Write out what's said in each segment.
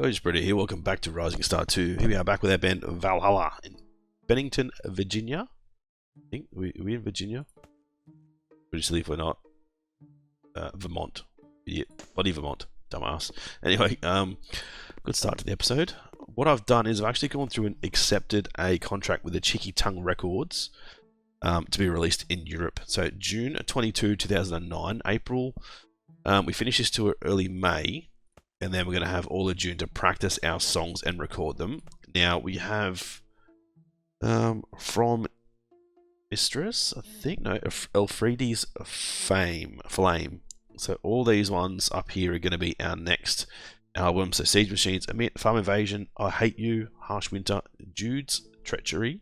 boys, Britto here. Welcome back to Rising Star 2. Here we are back with our band Valhalla in Bennington, Virginia. I think are we in Virginia? Pretty silly if we're not. Vermont. Idiot. Bloody Vermont. Dumbass. Anyway, good start to the episode. What I've done is I've actually gone through and accepted a contract with the Cheeky Tongue Records to be released in Europe. So June 22, 2009, April. We finished this tour early May. And then we're going to have all of June to practice our songs and record them. Now we have from Mistress, I think, no, Elfriedi's Flame. So all these ones up here are going to be our next album. So Siege Machines, Emit, Farm Invasion, I Hate You, Harsh Winter, Jude's Treachery,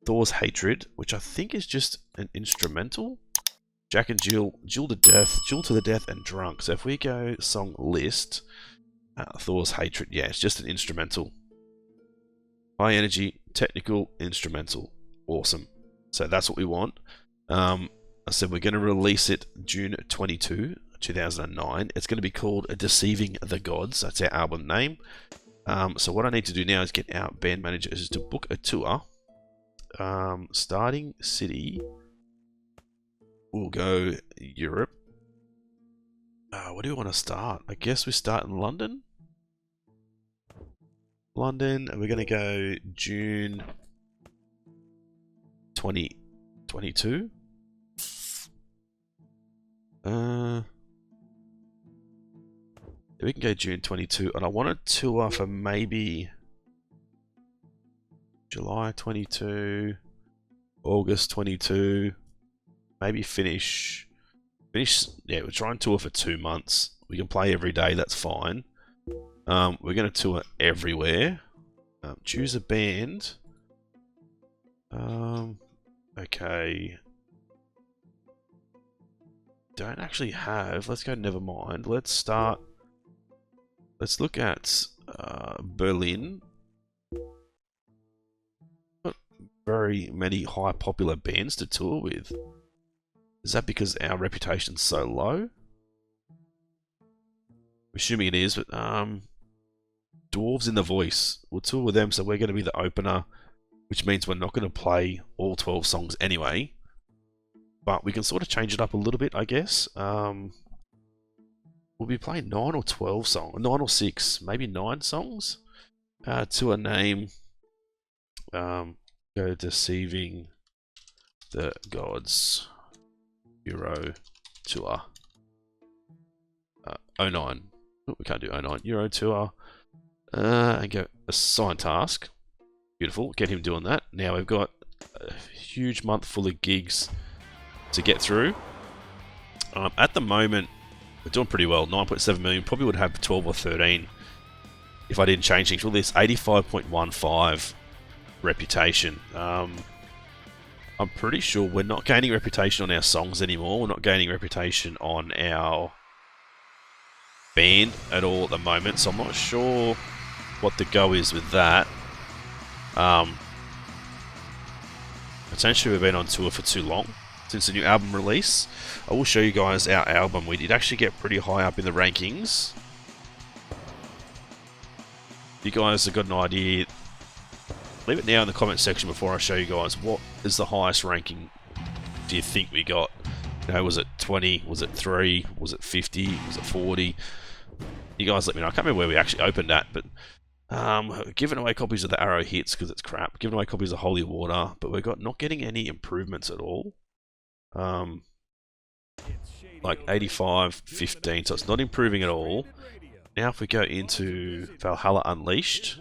Thor's Hatred, which I think is just an instrumental. Jack and Jill, Jill to the Death, and Drunk. So if we go song list, Thor's Hatred, yeah, it's just an instrumental. High energy, technical, instrumental. Awesome. So that's what we want. I said we're going to release it June 22, 2009. It's going to be called Deceiving the Gods. That's our album name. So what I need to do now is get our band manager is to book a tour. Starting city. We'll go Europe. What do we want to start? I guess we start in London. London, and we're going to go June 2022. We can go June 22, and I want a tour for maybe July 22, August 22. Maybe finish, yeah, we're trying to tour for 2 months. We can play every day, that's fine. We're going to tour everywhere. Choose a band. Okay. Don't actually have, let's go Nevermind. Let's look at Berlin. Not very many high popular bands to tour with. Is that because our reputation's so low? I'm assuming it is, but Dwarves in the Voice. We'll tour with them, so we're going to be the opener, which means we're not going to play all 12 songs anyway. But we can sort of change it up a little bit, I guess. We'll be playing 9 or 12 songs, 9 or 6, maybe 9 songs. Tour name. Go Deceiving the Gods. Euro Tour 09. Oh, we can't do 09. Euro Tour and go assign task. Beautiful. Get him doing that. Now we've got a huge month full of gigs to get through. At the moment, we're doing pretty well. 9.7 million. Probably would have 12 or 13 if I didn't change things. Well, this 85.15 reputation. I'm pretty sure we're not gaining reputation on our songs anymore. We're not gaining reputation on our band at all at the moment. So I'm not sure what the go is with that. Potentially we've been on tour for too long since the new album release. I will show you guys our album. We did actually get pretty high up in the rankings. If you guys have got an idea, leave it now in the comment section before I show you guys what is the highest ranking do you think we got. You know, was it 20? Was it 3? Was it 50? Was it 40? You guys let me know. I can't remember where we actually opened at, but giving away copies of the Arrow Hits because it's crap. Giving away copies of Holy Water, but we're not getting any improvements at all. Like 85, 15, so it's not improving at all. Now if we go into Valhalla Unleashed,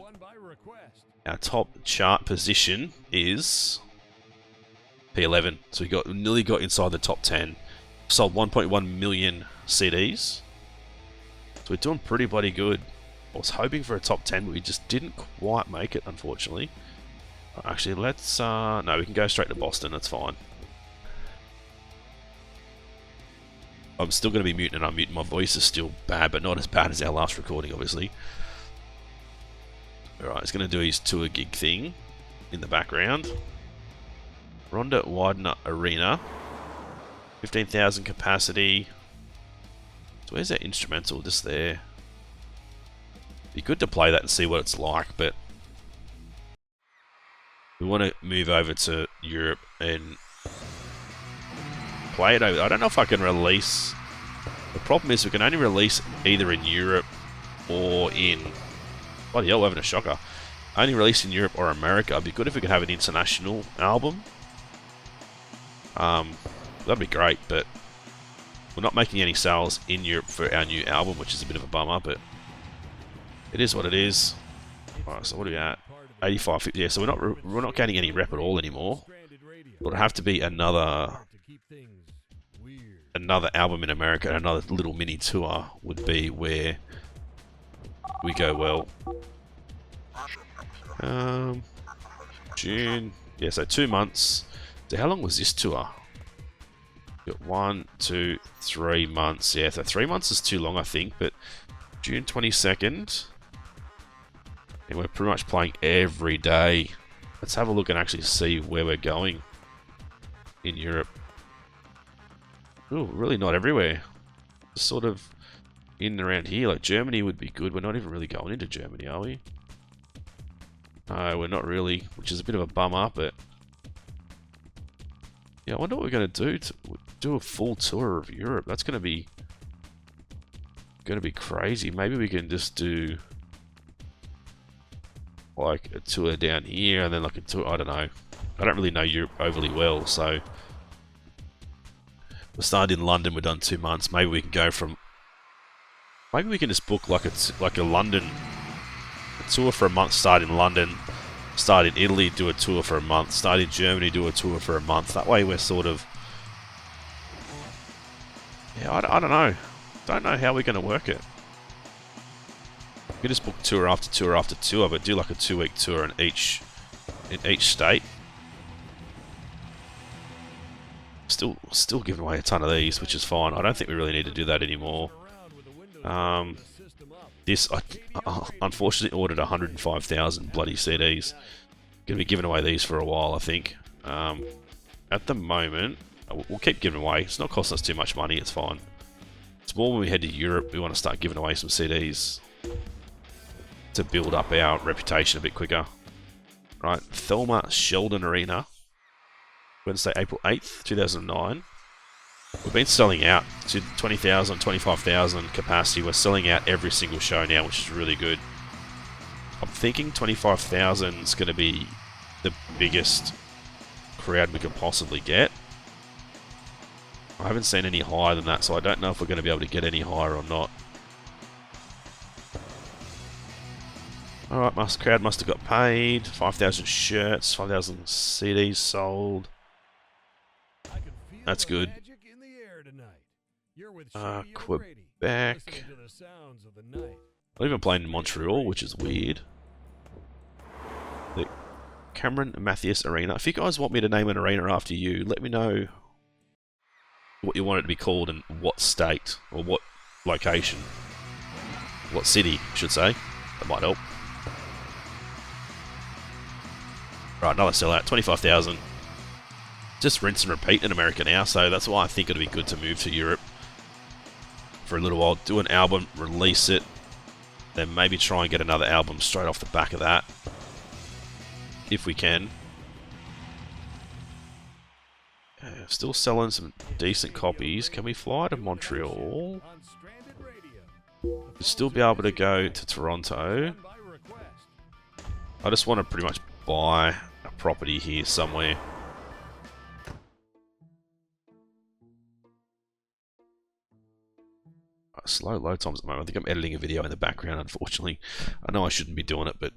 our top chart position is P11. So we nearly got inside the top 10. Sold 1.1 million CDs. So we're doing pretty bloody good. I was hoping for a top 10, but we just didn't quite make it, unfortunately. Actually, let's... no, we can go straight to Boston. That's fine. I'm still going to be muting and unmuting. My voice is still bad, but not as bad as our last recording, obviously. Alright, he's going to do his tour gig thing in the background. Ronda Widener Arena. 15,000 capacity. So where's that instrumental? Just there. Be good to play that and see what it's like, but we want to move over to Europe and play it over. I don't know if I can release. The problem is we can only release either in Europe or in. Bloody hell, we're having a shocker. Only release in Europe or America. It'd be good if we could have an international album. That'd be great, but we're not making any sales in Europe for our new album, which is a bit of a bummer, but it is what it is. Alright, so what are we at? 85, 50. Yeah, so we're not gaining any rep at all anymore. It would have to be another album in America, another little mini tour would be where we go well. June. Yeah, so 2 months. So how long was this tour? Got 1, 2, 3 months. Yeah, so 3 months is too long, I think, but June 22nd. And we're pretty much playing every day. Let's have a look and actually see where we're going in Europe. Ooh, really not everywhere. Just sort of in and around here. Like Germany would be good. We're not even really going into Germany, are we? No, we're not really, which is a bit of a bummer, but yeah, I wonder what we're going to do to do a full tour of Europe. That's going to be crazy. Maybe we can just do like a tour down here and then like a tour. I don't know. I don't really know Europe overly well, so we started in London. We've done 2 months. Maybe we can go from. Maybe we can just book like a London tour for a month. Start in London. Start in Italy. Do a tour for a month. Start in Germany. Do a tour for a month. That way we're sort of. Yeah, I don't know. Don't know how we're going to work it. We can just book tour after tour after tour, but do like a 2-week tour in each state. Still giving away a ton of these, which is fine. I don't think we really need to do that anymore. This I unfortunately ordered 105,000 bloody CDs. Gonna be giving away these for a while, I think. At the moment, we'll keep giving away. It's not costing us too much money. It's fine. It's more when we head to Europe. We want to start giving away some CDs to build up our reputation a bit quicker. Right, Thelma Sheldon Arena, Wednesday, April 8th, 2009. We've been selling out to 20,000, 25,000 capacity. We're selling out every single show now, which is really good. I'm thinking 25,000 is going to be the biggest crowd we could possibly get. I haven't seen any higher than that, so I don't know if we're going to be able to get any higher or not. Alright, crowd must have got paid. 5,000 shirts, 5,000 CDs sold. That's good. Quebec. Not even playing in Montreal, which is weird. The Cameron Mathias Arena. If you guys want me to name an arena after you, let me know what you want it to be called and what state or what location. What city, I should say. That might help. Right, another sellout. 25,000. Just rinse and repeat in America now, so that's why I think it'd be good to move to Europe for a little while. Do an album, release it, then maybe try and get another album straight off the back of that. If we can. Still selling some decent copies. Can we fly to Montreal? We'll still be able to go to Toronto. I just want to pretty much buy a property here somewhere. Slow load times at the moment. I think I'm editing a video in the background, unfortunately. I know I shouldn't be doing it, but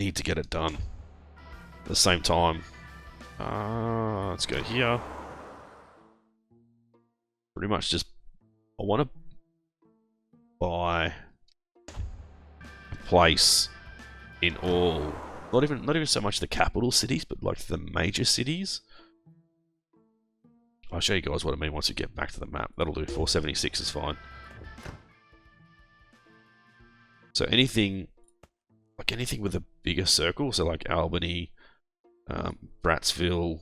need to get it done. At the same time, let's go here. Pretty much just, I want to buy a place in all, not even so much the capital cities, but like the major cities. I'll show you guys what I mean once we get back to the map. That'll do. 476 is fine. So anything with a bigger circle, so like Albany, Brattsville,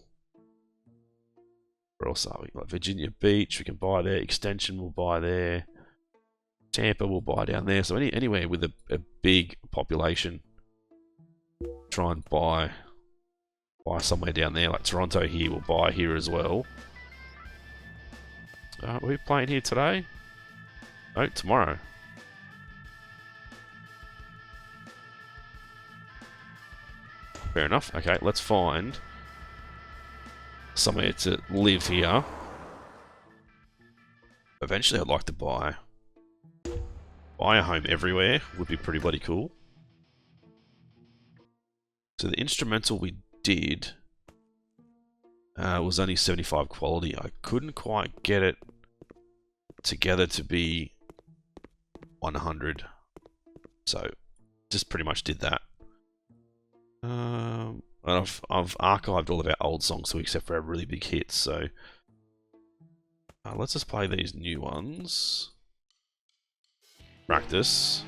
where else are we? Like Virginia Beach, we can buy there. Extension, we'll buy there. Tampa will buy down there. So anywhere with a big population, try and buy somewhere down there. Like Toronto here will buy here as well. Are we playing here today? No, tomorrow. Fair enough. Okay, let's find somewhere to live here. Eventually I'd like to buy a home everywhere. Would be pretty bloody cool. So the instrumental we did was only 75 quality. I couldn't quite get it together to be 100. So just pretty much did that. I've archived all of our old songs, so except for our really big hits. So let's just play these new ones. Practice.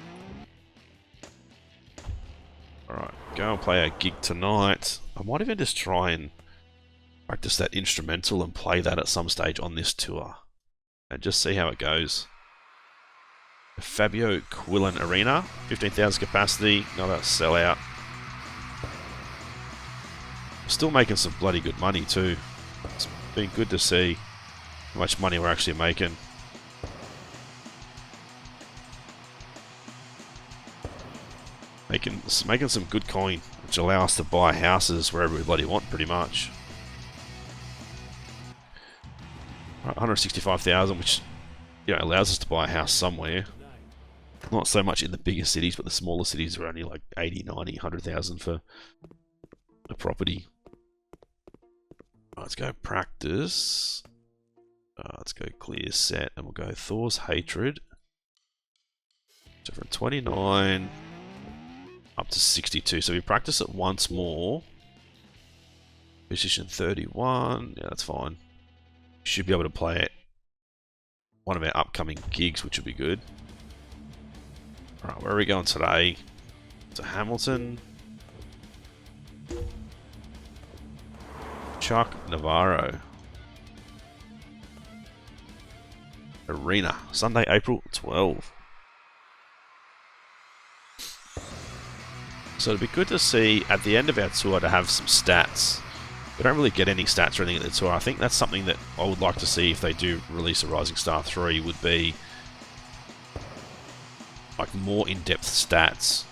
Alright, go and play our gig tonight. I might even just try and practice that instrumental and play that at some stage on this tour. And just see how it goes. Fabio Quillen Arena, 15,000 capacity, not a sellout. Still making some bloody good money too. It's been good to see how much money we're actually making. Making some good coin, which allow us to buy houses wherever we bloody want, pretty much. 165,000, which allows us to buy a house somewhere. Not so much in the bigger cities, but the smaller cities are only like 80, 90, 100,000 for a property. Let's go practice. Let's go clear set, and we'll go Thor's Hatred. So from 29 up to 62. So we practice it once more. Position 31. Yeah, that's fine. Should be able to play it one of our upcoming gigs, which will be good. Alright, where are we going today? To Hamilton. Chuck Navarro. Arena. Sunday, April 12. So it'd be good to see at the end of our tour to have some stats. We don't really get any stats or anything at the tour. I think that's something that I would like to see if they do release a Rising Star 3 would be like more in-depth stats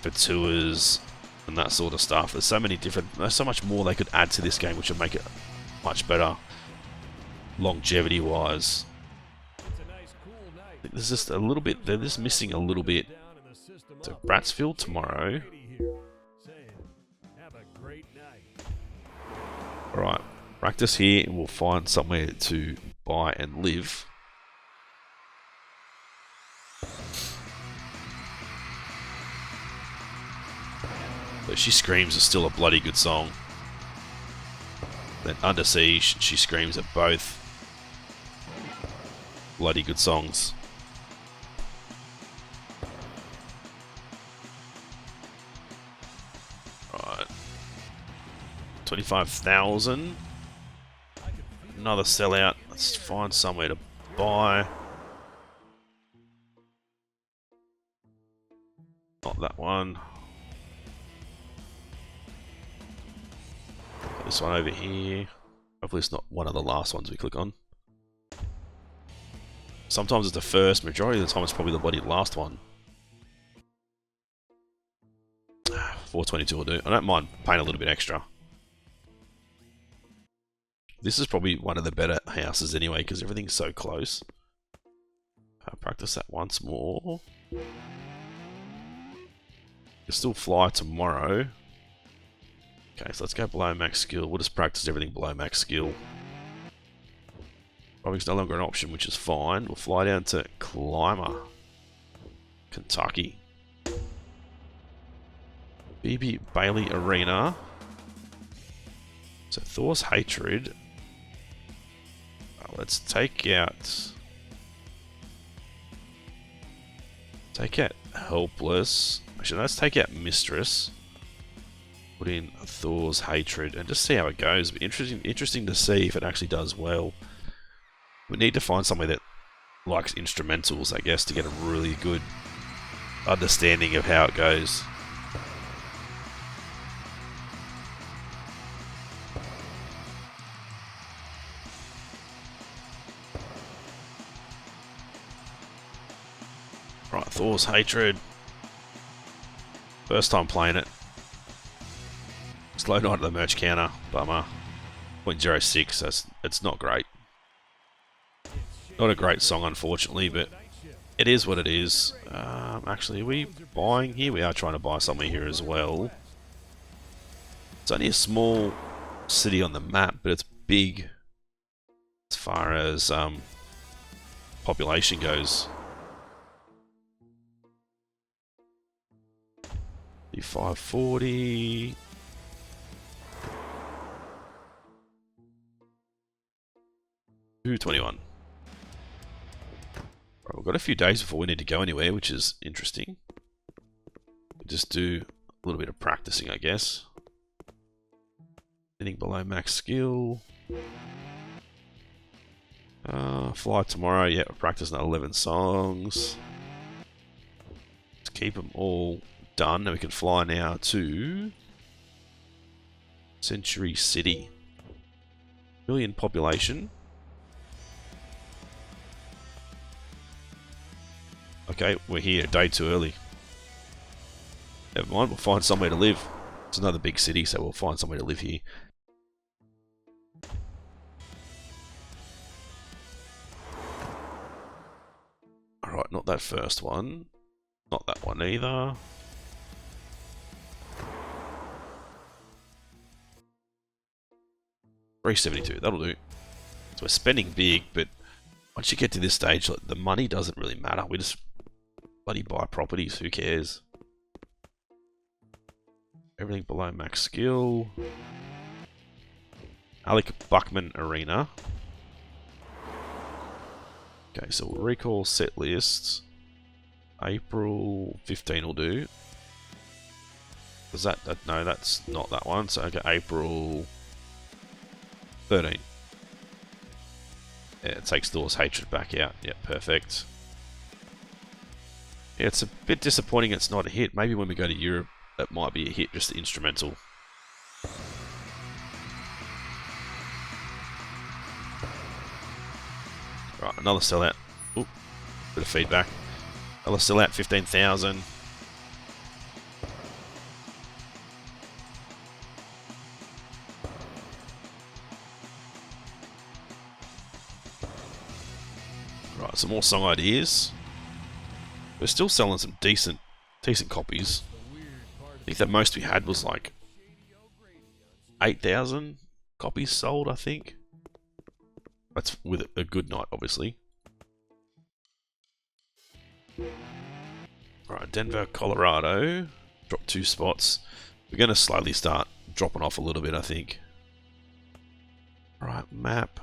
for tours and that sort of stuff. There's so much more they could add to this game which would make it much better longevity-wise. I think there's just a little bit, they're just missing a little bit. So Bratsfield tomorrow. Alright, practice here and we'll find somewhere to buy and live. But She Screams is still a bloody good song. Then Under Siege, She Screams are both bloody good songs. Right. 25,000. Another sellout. Let's find somewhere to buy. Not that one. This one over here. Hopefully it's not one of the last ones we click on. Sometimes it's the first, majority of the time it's probably the bloody last one. 422 will do. I don't mind paying a little bit extra. This is probably one of the better houses anyway, because everything's so close. I'll practice that once more. You'll still fly tomorrow. Okay, so let's go below max skill. We'll just practice everything below max skill. Probably no longer an option, which is fine. We'll fly down to Clymer, Kentucky. BB Bailey Arena. So Thor's Hatred. Let's take out Helpless. Actually, let's take out Mistress. Put in Thor's Hatred and just see how it goes. It'll be interesting to see if it actually does well. We need to find somewhere that likes instrumentals, I guess, to get a really good understanding of how it goes. Right, Thor's Hatred. First time playing it. Slow night at the merch counter. Bummer. 0.06, it's not great. Not a great song, unfortunately, but it is what it is. Actually, are we buying here? We are trying to buy somewhere here as well. It's only a small city on the map, but it's big as far as population goes. 540. $221. Right, we've got a few days before we need to go anywhere, which is interesting. Just do a little bit of practicing, I guess. Hitting below max skill. Fly tomorrow. Yeah, we're practicing 11 songs. Let's keep them all done, and we can fly now to Century City. Million population. Okay, we're here a day too early. Never mind, we'll find somewhere to live. It's another big city, so we'll find somewhere to live here. Alright, not that first one. Not that one either. $372, that'll do. So we're spending big, but once you get to this stage, like, the money doesn't really matter. We just bloody buy properties, who cares? Everything below max skill. Alec Buckman Arena. Okay, so we'll recall set lists. April 15 will do. Is that no, that's not that one. So okay, April 13. Yeah, it takes Thor's Hatred back out. Yeah, perfect. Yeah, it's a bit disappointing it's not a hit. Maybe when we go to Europe, it might be a hit, just the instrumental. Right, another sellout. Oop, bit of feedback. Another sellout, 15,000. Right, some more song ideas. We're still selling some decent copies. I think the most we had was like 8,000 copies sold, I think. That's with a good night, obviously. Alright, Denver, Colorado. Dropped 2 spots. We're going to slowly start dropping off a little bit, I think. Alright, map.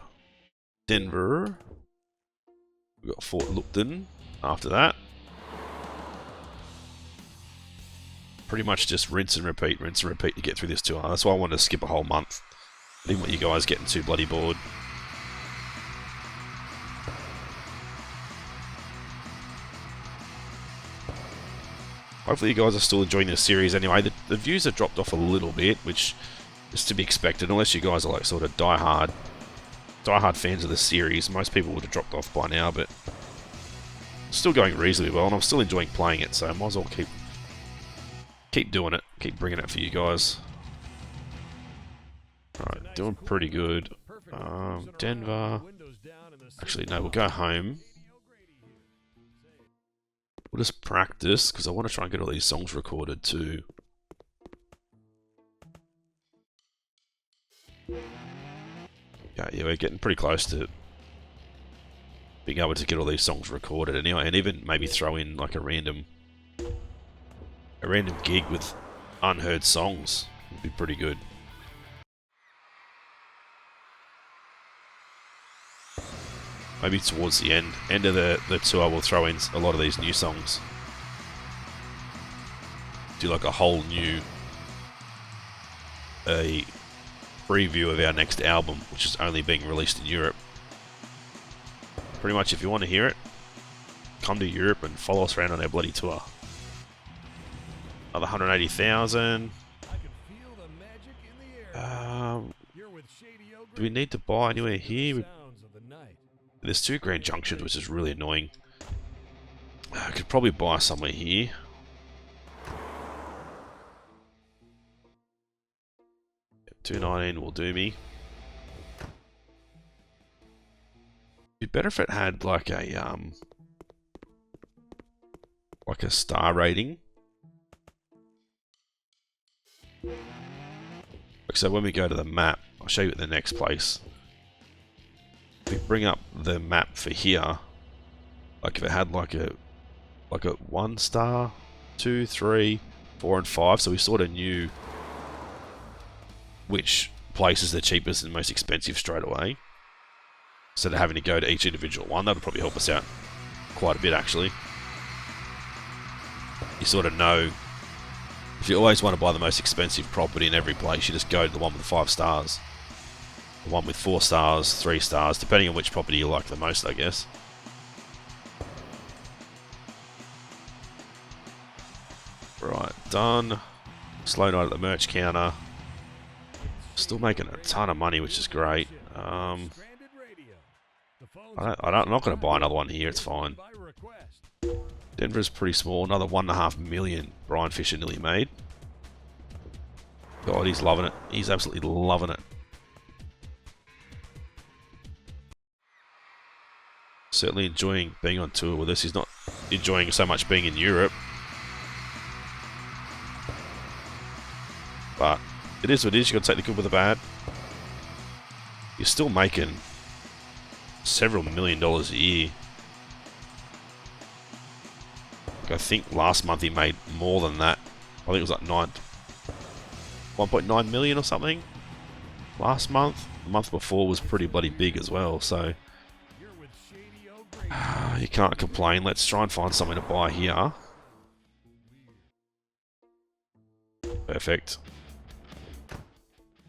Denver. We've got Fort Lupton after that. Pretty much just rinse and repeat to get through this tour. That's why I wanted to skip a whole month. I didn't want you guys getting too bloody bored. Hopefully you guys are still enjoying this series anyway. The views have dropped off a little bit, which is to be expected, unless you guys are like sort of die-hard fans of the series. Most people would have dropped off by now, but still going reasonably well, and I'm still enjoying playing it, so I might as well keep doing it, keep bringing it for you guys. Alright, doing pretty good. Denver. Actually, no, we'll go home. We'll just practice, because I want to try and get all these songs recorded too. Okay, yeah, we're getting pretty close to being able to get all these songs recorded anyway, and even maybe throw in like a random gig with unheard songs would be pretty good. Maybe towards the end of the tour, we'll throw in a lot of these new songs. Do like a whole new preview of our next album, which is only being released in Europe. Pretty much, if you want to hear it, come to Europe and follow us around on our bloody tour. Another 180,000. Do we need to buy anywhere here? There's 2 grand junctions, which is really annoying. I could probably buy somewhere here. Yep, 219 will do me. It'd be better if it had like a star rating. So when we go to the map, I'll show you at the next place. If we bring up the map for here, like if it had like a 1 star, 2, 3, 4 and 5, so we sort of knew which place is the cheapest and most expensive straight away. Instead of having to go to each individual one, that would probably help us out quite a bit actually. You sort of know, if you always want to buy the most expensive property in every place, you just go to the one with 5 stars. The one with 4 stars, 3 stars, depending on which property you like the most, I guess. Right, done. Slow night at the merch counter. Still making a ton of money, which is great. I'm not going to buy another one here, it's fine. Denver's pretty small, another 1.5 million Brian Fisher nearly made. God, he's loving it. He's absolutely loving it. Certainly enjoying being on tour with us. He's not enjoying so much being in Europe. But it is what it is. You've got to take the good with the bad. You're still making several $1 million a year. I think last month he made more than that. I think it was like 1.9 million or something last month. The month before was pretty bloody big as well, so you can't complain. Let's try and find something to buy here. Perfect.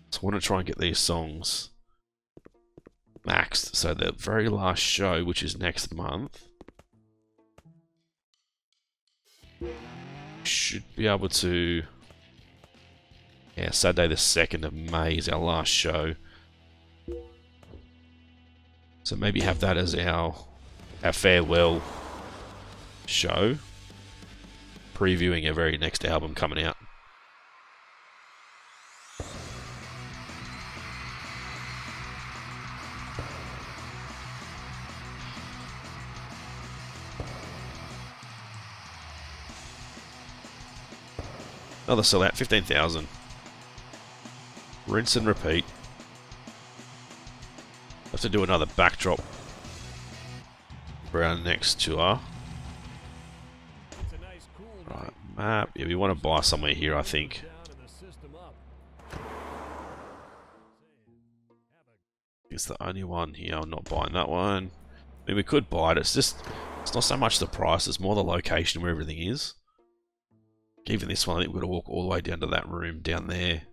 So I want to try and get these songs maxed. So the very last show, which is next month, should be able to... Yeah, Saturday the 2nd of May is our last show. So maybe have that as our farewell show, previewing our very next album coming out. Another sellout, 15,000. Rinse and repeat. Have to do another backdrop for our next tour. Right, map. Yeah, we want to buy somewhere here, I think. It's the only one here. I'm not buying that one. I mean, we could buy it. It's not so much the price, it's more the location where everything is. Even this one, I think we've got to walk all the way down to that room down there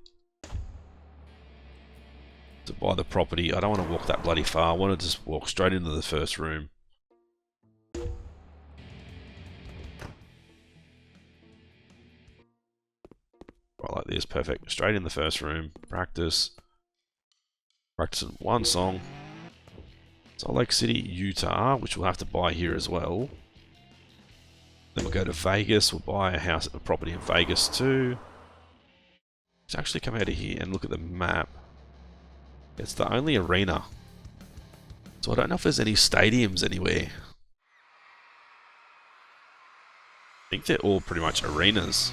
to buy the property. I don't want to walk that bloody far. I want to just walk straight into the first room. Right, like this, perfect. Straight in the first room. Practicing one song. Salt Lake City, Utah, which we'll have to buy here as well. Then we'll go to Vegas. We'll buy a property in Vegas too. Let's actually come out of here and look at the map. It's the only arena. So I don't know if there's any stadiums anywhere. I think they're all pretty much arenas.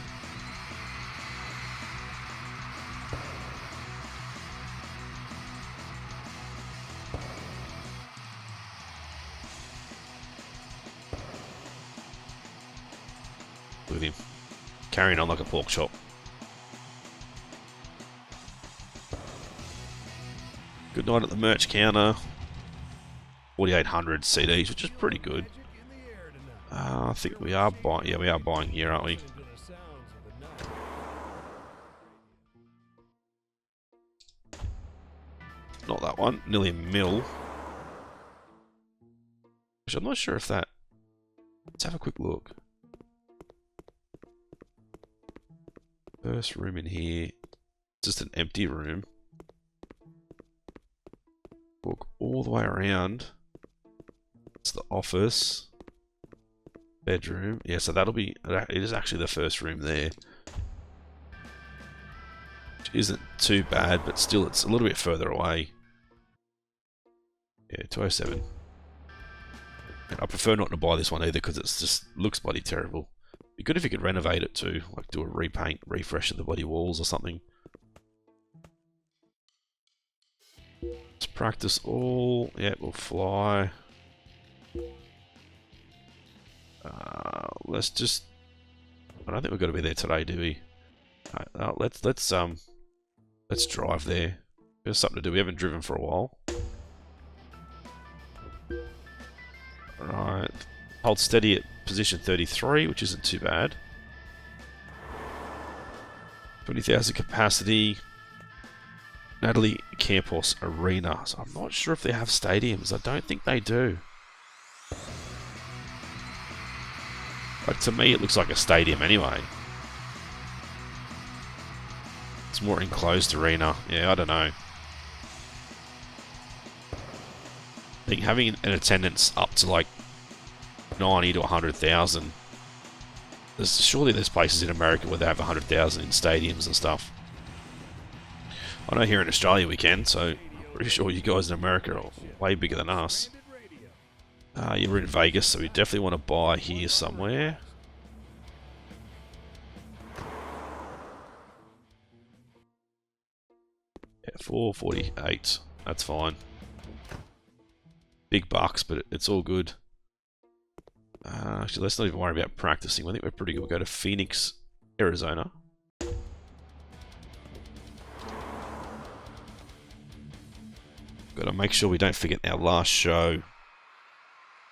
Look at him. Carrying on like a pork chop. Good night at the merch counter. 4,800 CDs, which is pretty good. I think we are buying. Yeah, we are buying here, aren't we? Not that one. Nearly a mil. Which I'm not sure if that Let's have a quick look. First room in here. Just an empty room. Walk all the way around. It's the office. Bedroom. Yeah, so that'll be... It is actually the first room there. Which isn't too bad, but still it's a little bit further away. Yeah, 207. And I prefer not to buy this one either because it just looks bloody terrible. Be good if you could renovate it too, like do a repaint, refresh of the bloody walls or something. Let's practice all. Yeah, we'll fly. Let's just. I don't think we've got to be there today, do we? Let's drive there. There's something to do. We haven't driven for a while. Right. Hold steady at position 33, which isn't too bad. 20,000 capacity. Natalie Campos Arena. So I'm not sure if they have stadiums. I don't think they do. Like, to me, it looks like a stadium anyway. It's more enclosed arena. Yeah, I don't know. I think having an attendance up to like 90 to 100,000. Surely there's places in America where they have 100,000 in stadiums and stuff. I know here in Australia we can, so I'm pretty sure you guys in America are way bigger than us. You're in Vegas, so we definitely want to buy here somewhere. Yeah, 448. That's fine. Big bucks, but it's all good. Actually, let's not even worry about practicing. I think we're pretty good. We'll go to Phoenix, Arizona. Got to make sure we don't forget our last show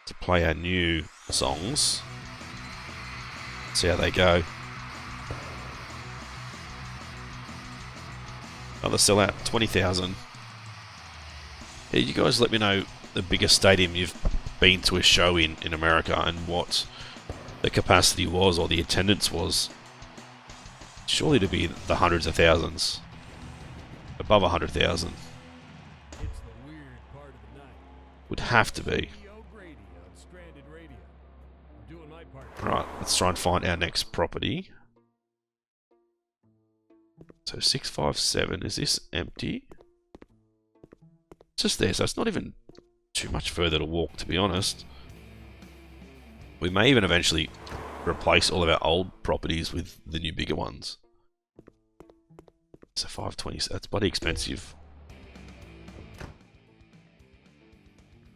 to play our new songs. See how they go. Another sellout, 20,000. Yeah, you guys let me know the biggest stadium you've been to a show in America and what the capacity was or the attendance was. Surely to be the hundreds of thousands. Above 100,000. Would have to be. Right, let's try and find our next property. So 657, is this empty? It's just there, so it's not even too much further to walk, to be honest. We may even eventually replace all of our old properties with the new bigger ones. So 520, that's bloody expensive.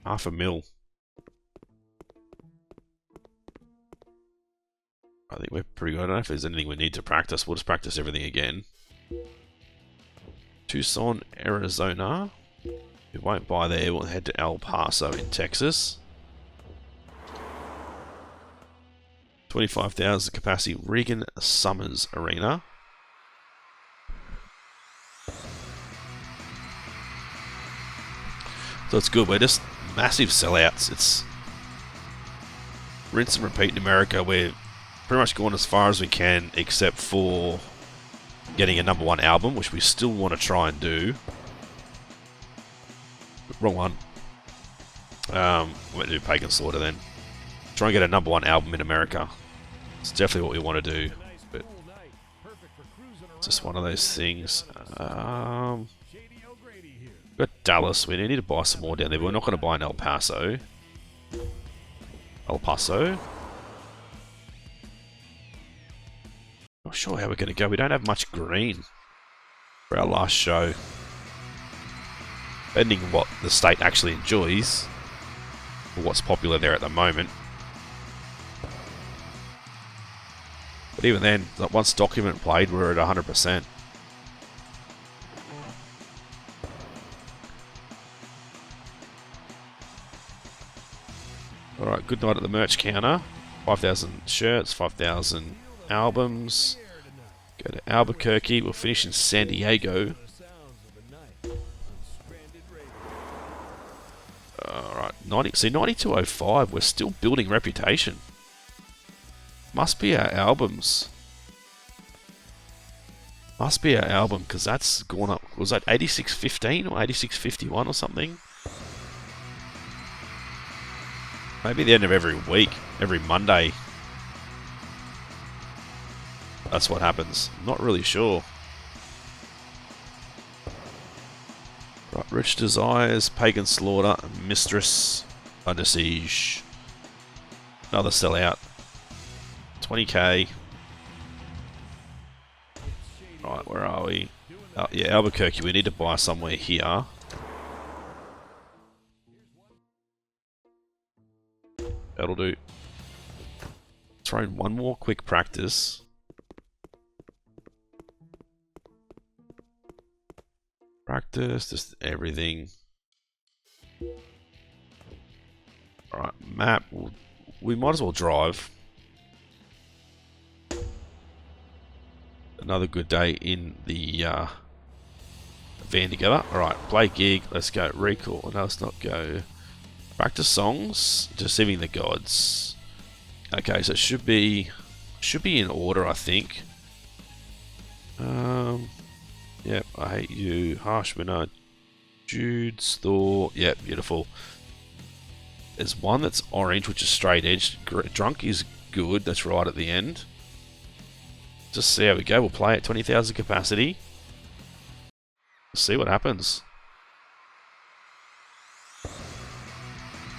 $500,000. I think we're pretty good. I don't know if there's anything we need to practice. We'll just practice everything again. Tucson, Arizona. We won't buy there. We'll head to El Paso in Texas. 25,000 capacity Regan Summers Arena. So it's good. We're just massive sellouts. It's rinse and repeat in America. We're pretty much going as far as we can, except for getting a #1 album, which we still want to try and do. Wrong one. We're going to do Pagan Slaughter then. Try and get a #1 album in America. It's definitely what we want to do. But it's just one of those things. We've got Dallas. We need to buy some more down there. But we're not going to buy in El Paso. El Paso. Not sure how we're going to go. We don't have much green for our last show. Depending on what the state actually enjoys, or what's popular there at the moment. But even then, once Document played, we're at 100%. Alright, good night at the merch counter. 5,000 shirts, 5,000 albums. Go to Albuquerque. We'll finish in San Diego. Alright, see 9205. We're still building reputation. Must be our albums. Must be our album, because that's gone up. Was that 86.15 or 86.51 or something? Maybe the end of every week, every Monday. That's what happens. Not really sure. Right, Rich Desires, Pagan Slaughter, Mistress, Under Siege. Another sellout. 20k. Right, where are we? Yeah, Albuquerque. We need to buy somewhere here. That'll do. Throw in one more quick practice. Practice, just everything. Alright, map. We might as well drive. Another good day in the van together. Alright, play gig. Let's go. Recall. No, let's not go. Practice songs. Deceiving the Gods. Okay, so it should be in order, I think. Yep, I Hate You. Harsh Winner. Jude's Thor. Yep, beautiful. There's one that's orange, which is straight edge. Drunk is good. That's right at the end. Just see how we go. We'll play at 20,000 capacity. See what happens.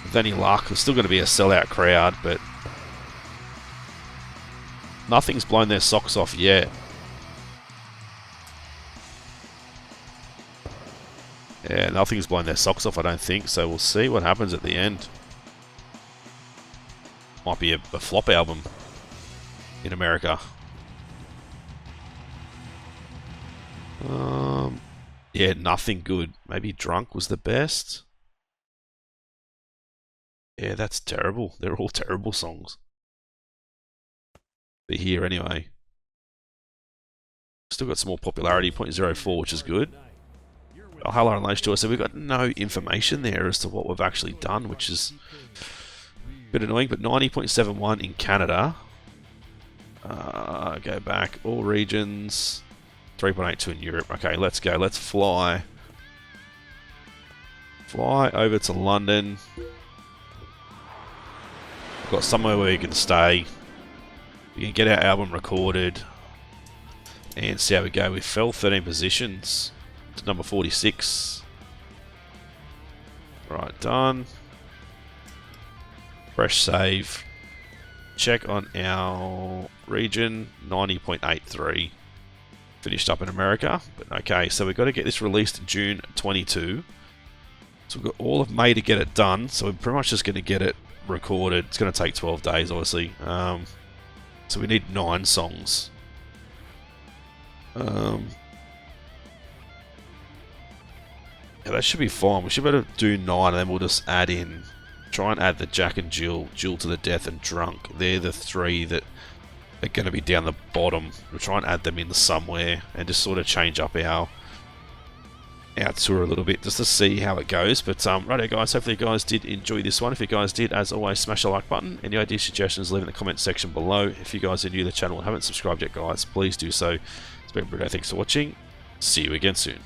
With any luck, there's still going to be a sellout crowd, but nothing's blown their socks off yet. Yeah, nothing's blown their socks off, I don't think, so we'll see what happens at the end. Might be a flop album in America. Yeah, nothing good. Maybe Drunk was the best. Yeah, that's terrible. They're all terrible songs. But here anyway. Still got some more popularity, 0.04, which is good. Hello Unleashed to us, so we've got no information there as to what we've actually done, which is a bit annoying, but 90.71 in Canada. Go back, all regions, 3.82 in Europe. Okay, let's go, let's fly. Fly over to London. We've got somewhere where we can stay. We can get our album recorded and see how we go. We fell 13 positions to number 46. Right, done. Fresh save. Check on our region, 90.83. Finished up in America, but okay, so we've got to get this released in June 22. So we've got all of May to get it done, so we're pretty much just going to get it recorded. It's going to take 12 days, obviously. So we need 9 songs. Yeah, that should be fine. We should be able to do 9, and then we'll just add in, try and add the Jack and Jill, Jill to the Death, and Drunk. They're the 3 that are going to be down the bottom. We'll try and add them in somewhere, and just sort of change up our tour a little bit, just to see how it goes. But righto guys, hopefully you guys did enjoy this one. If you guys did, as always, smash the like button. Any ideas, suggestions, leave in the comment section below. If you guys are new to the channel and haven't subscribed yet, guys, please do so. It's been Britto. Thanks for watching. See you again soon.